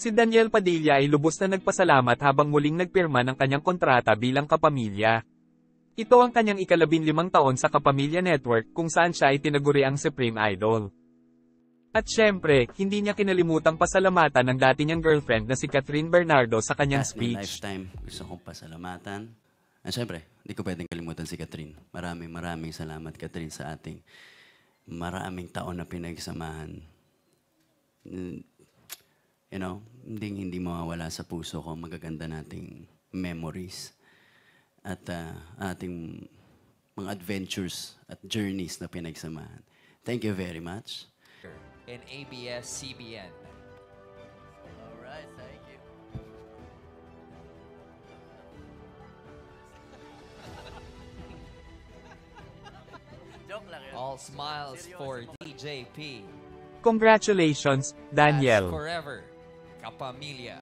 Si Daniel Padilla ay lubos na nagpasalamat habang muling nagpirma ng kanyang kontrata bilang kapamilya. Ito ang kanyang ika-15 taon sa Kapamilya Network kung saan siya ay tinaguri ang Supreme Idol. At syempre, hindi niya kinalimutan pasalamatan ang dati niyang girlfriend na si Catherine Bernardo sa kanyang speech. Lifetime, gusto kong pasalamatan. At syempre, hindi ko pwedeng kalimutan si Catherine. Maraming salamat, Catherine, sa ating maraming taon na pinagsamahan. You know, hindi mawawala sa puso ko magaganda nating memories at ating mga adventures at journeys na pinagsamahan. Thank you very much. In ABS-CBN. Alright, thank you. Joke lang yun. All smiles for DJP. Congratulations, That's Daniel. forever. Kapamilya.